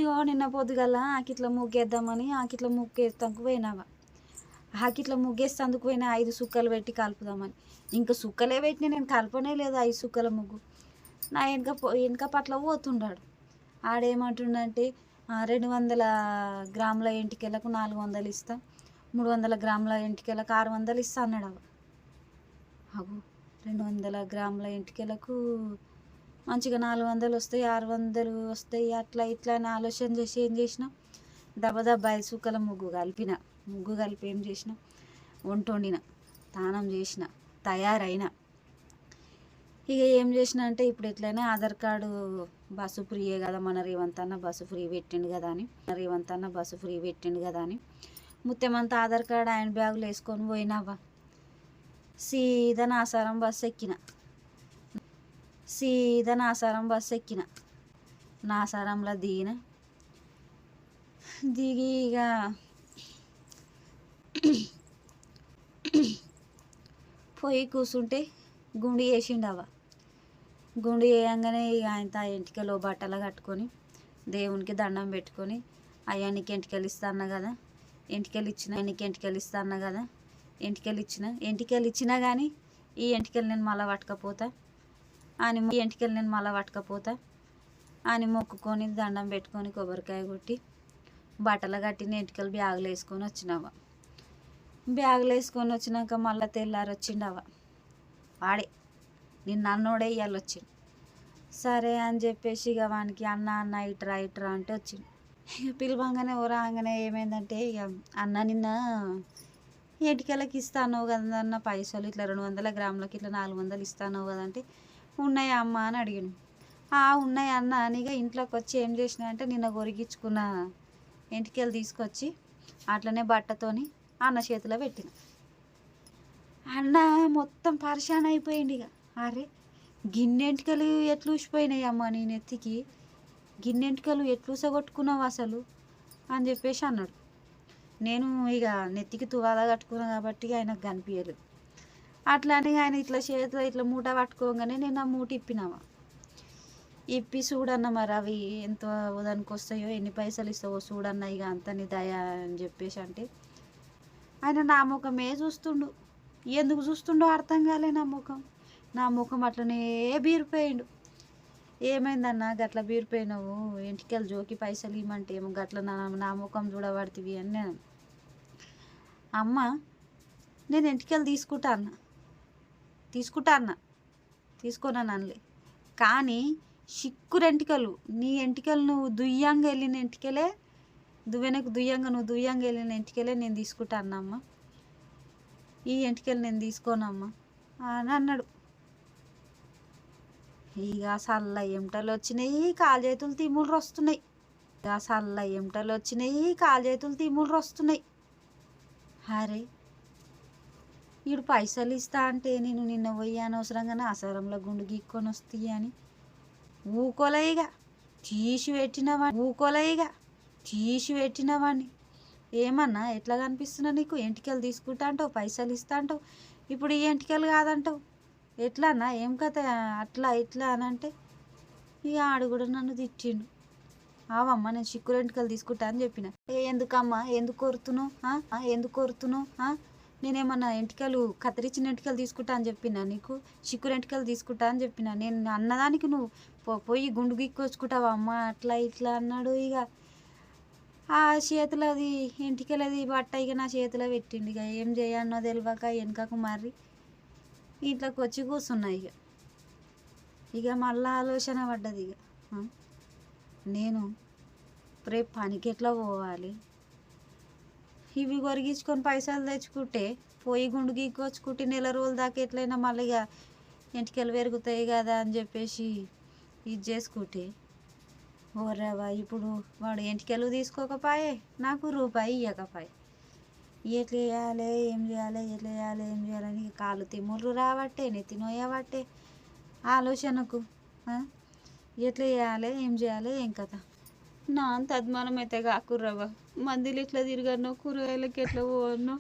ఇగో నిన్న పొద్దుగల ఆకిట్ల ముగ్గేద్దామని ఆకిట్ల ముగ్గేస్తానికి పోయినావా. ఆకిట్ల ముగ్గేస్తందుకు పోయినా 5 సుక్కలు పెట్టి కలుపుదామని. ఇంకా సుక్కలే పెట్టినా, నేను కలపనే లేదు 5 సుక్కల ముగ్గు. నా వెనక పట్ల పోతుండాడు. ఆడేమంటుండంటే 200 గ్రాముల ఎంటికెలకు 400 ఇస్తా, 300 గ్రాముల ఎంటికెలకు 600 ఇస్తా అన్నాడు. అవు 200 గ్రాముల ఎంటికెలకు మంచిగా 400 వస్తాయి, 600 వస్తాయి, అట్లా ఇట్లా అని ఆలోచన చేసి ఏం చేసిన, దబదబ్బా 5 సుక్కల ముగ్గు కలిపి ఏం చేసిన, వంట వండిన, స్నానం చేసిన, తయారైన. ఇక ఏం చేసిన అంటే ఇప్పుడు ఎట్లయినా ఆధార్ కార్డు బస్సు ఫ్రీయే కదా, మన రేవంత్ అన్న బస్సు ఫ్రీ పెట్టిండు కదా అని ముత్యమంతా ఆధార్ కార్డు ఆయన బ్యాగులు వేసుకొని పోయినావా. సీదా నాసారం బస్సు ఎక్కిన, నాసారంలో దిగి ఇక పోయి కూర్చుంటే గుండు వేసిండవా. గుండు వేయంగానే ఇక ఆయన ఎంటికలో బట్టలు కట్టుకొని దేవునికి దండం పెట్టుకొని, అయ్యా నీకు ఎంటికలు ఇస్తాను కదా, ఎంటికలు ఇచ్చినా కానీ ఈ ఎంటికలు నేను మళ్ళీ పట్టుకపోతా అని మొక్కుకొని దండం పెట్టుకొని కొబ్బరికాయ కొట్టి బట్టలు కట్టిన ఎంటికలు బ్యాగులు వేసుకొని వచ్చినావా. బ్యాగులు వేసుకొని వచ్చినాక మళ్ళీ తెల్లారి వచ్చిండవా. వాడే నిన్న అన్నోడే ఇవాళ వచ్చిండు. సరే అని చెప్పేసి ఇక వానికి అన్న ఇట్రా అంటే వచ్చిండు. ఇక పిలవంగానే రాగానే ఏమైందంటే, ఇక అన్న నిన్న ఎంటికలకి ఇస్తాను కదన్న పైసలు, ఇట్లా 200 గ్రాములకి ఇట్లా 400 ఇస్తాను కదంటే, ఉన్నాయా అమ్మ అని అడిగాను. ఉన్నాయి అన్న అని ఇక ఇంట్లోకి వచ్చి ఏం చేసిన అంటే, నిన్న కొరిగించుకున్న ఎంటికలు తీసుకొచ్చి అట్లనే బట్టతోని అన్న చేతిలో పెట్టిన. అన్న మొత్తం పరిశాన్ అయిపోయింది. ఇక అరే గిన్నెంటికలు ఎట్లు ఊసిపోయినాయి అమ్మ నీ నెత్తికి, గిన్నెంటికలు ఎట్లు ఊసగొట్టుకున్నావు అసలు అని చెప్పేసి అన్నాడు. నేను ఇక నెత్తికి తువాలా కట్టుకున్నా కాబట్టి ఆయనకు కనిపించలేదు. అట్లానే ఆయన ఇట్లా చేతిలో ఇట్లా మూట పట్టుకోగానే నేను ఆ మూట ఇప్పి చూడన్న మరి అవి ఎంత దానికి వస్తాయో, ఎన్ని పైసలు ఇస్తావో చూడన్న, ఇక అంత నీ దయ అని చెప్పేసి అంటే, ఆయన నా ముఖమే చూస్తుండు. ఎందుకు చూస్తుండో అర్థం కాలే. నా ముఖం అట్లనే బీరిపోయిండు. ఏమైందన్న గట్ల బీరిపోయినావు, ఎంటికలు జోకి పైసలు ఇవ్వమంటే ఏమో గట్ల నా ముఖం చూడబడుతుంది అని నేను. అమ్మ నేను ఎంటికలు తీసుకోనని అనలే, కానీ చిక్కురెంటికలు నీ ఎంటికలు నువ్వు దుయ్యంగా వెళ్ళిన ఎంటికలే, నువ్వు దుయ్యంగా వెళ్ళిన ఎంటికలే నేను తీసుకుంటాను అమ్మ, ఈ ఎంటికలు నేను తీసుకోనమ్మా అని అన్నాడు. ఇక సల్ల ఎమటలు వచ్చినాయి, కాలు చేతులు తిమ్ములు వస్తున్నాయి. అరే వీడు పైసలు ఇస్తా అంటే నేను నిన్న పోయి అనవసరంగా ఆసారంలో గుండు గీక్కొని వస్తాయి అని ఊకోలేయిగా తీసి పెట్టినవాడిని. ఏమన్నా ఎట్లా కనిపిస్తున్నా నీకు, ఎంటికలు తీసుకుంటా అంటావు, పైసలు ఇస్తా అంటావు, ఇప్పుడు ఈ ఎంటికలు కాదంటావు, ఎట్లా అన్నా ఏం కథ అట్లా ఇట్లా అని అంటే, ఇక ఆడు కూడా నన్ను తిట్టిండు. అవమ్మ నేను చిక్కురు ఎంటికలు తీసుకుంటా అని చెప్పిన. ఎందుకమ్మా ఎందుకు కొరుతున్నావు, నేనేమన్నా ఎంటికలు కత్తిరించిన ఎంటికలు తీసుకుంటా అని చెప్పినా నీకు, చిక్కురు ఎంటికలు తీసుకుంటా అని చెప్పిన. నేను అన్నదానికి నువ్వు పోయి గుండు గీక్కొచ్చుకుంటావా అమ్మ, అట్లా ఇట్లా అన్నాడు. ఇక ఆ చేతులది ఎంటికలది బట్ట ఇక నా చేతిలో పెట్టిండు. ఇక ఏం చేయన్నో తెలియక వెనకకు మర్రి ఇంట్లోకి వచ్చి కూర్చున్నా. ఇక మళ్ళీ ఆలోచన పడ్డది. ఇక నేను రేపు పనికి ఎట్లా పోవాలి, ఇవి కొరిగించుకొని పైసలు తెచ్చుకుంటే పోయి గుండు గీక్కొచ్చుకుంటే నెల రోజుల దాకా ఎట్లయినా మళ్ళీ ఇక ఎంటికలు పెరుగుతాయి కదా అని చెప్పేసి ఇది చేసుకుంటే, ఓర్రావా ఇప్పుడు వాడు ఎంటికలు తీసుకోకపోయే, నాకు రూపాయి ఇవ్వకపోయే, ఎట్లా చేయాలి ఏం చేయాలని కాళ్ళు తిమ్ముళ్ళు రాబట్టే, నెత్తి నోయబట్టే ఆలోచనకు ఎట్లా చేయాలి ఏం కథ. నా అంత అద్మానం అయితే కాకుర్రవ్వ, మందిలు ఎట్లా తిరగనో, కూరగాయలకి ఎట్లా పోవన్నో,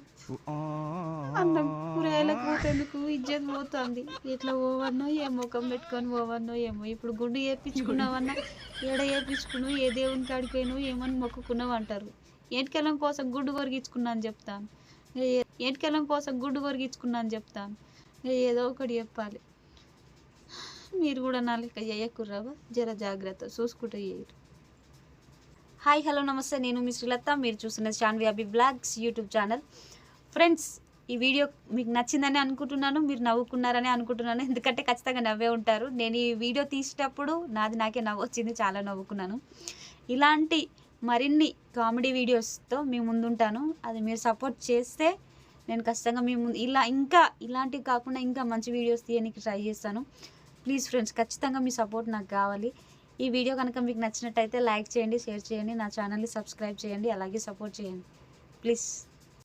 అన్నం కూరగాయలు కూరగాయలకు పోతేందుకు ఇజ్జత్ పోతుంది. ఎట్లా పోవన్నో ఏ ముఖం పెట్టుకొని పోవన్నో ఏమో. ఇప్పుడు గుండు వేయించుకున్నావన్నా ఏడ వేయించుకున్నావు, ఏ దేవుని కాడికి పోయినావు, ఏమని మొక్కుకున్నావు అంటారు. ఎంటికెళ్ళం కోసం గుడ్డు కొరిగించుకున్నా అని చెప్తాను. ఎంటికెళ్ళం కోసం గుడ్డు కొరిగించుకున్నా అని చెప్తాను. ఏదో ఒకటి చెప్పాలి. మీరు కూడా నా లెక్క చేయకుర్రావా, జర జాగ్రత్త చూసుకుంటూ చేయరు. హాయ్ హలో నమస్తే, నేను మీ శ్రీలత. మీరు చూస్తున్నది శాన్వి అభి బ్లాగ్స్ యూట్యూబ్ ఛానల్. ఫ్రెండ్స్, ఈ వీడియో మీకు నచ్చిందని అనుకుంటున్నాను, మీరు నవ్వుకున్నారని అనుకుంటున్నాను. ఎందుకంటే ఖచ్చితంగా నవ్వే ఉంటారు. నేను ఈ వీడియో తీసేటప్పుడు నాకే నవ్వు వచ్చింది, చాలా నవ్వుకున్నాను. ఇలాంటి మరిన్ని కామెడీ వీడియోస్తో మీ ముందుంటాను. అది మీరు సపోర్ట్ చేస్తే నేను ఖచ్చితంగా మీ ముందు ఇలాంటివి కాకుండా ఇంకా మంచి వీడియోస్ తీయడానికి ట్రై చేస్తాను. ప్లీజ్ ఫ్రెండ్స్, ఖచ్చితంగా మీ సపోర్ట్ నాకు కావాలి. ఈ వీడియో కనుక మీకు నచ్చినట్టయితే లైక్ చేయండి, షేర్ చేయండి, నా ఛానల్ని సబ్స్క్రైబ్ చేయండి, అలాగే సపోర్ట్ చేయండి ప్లీజ్.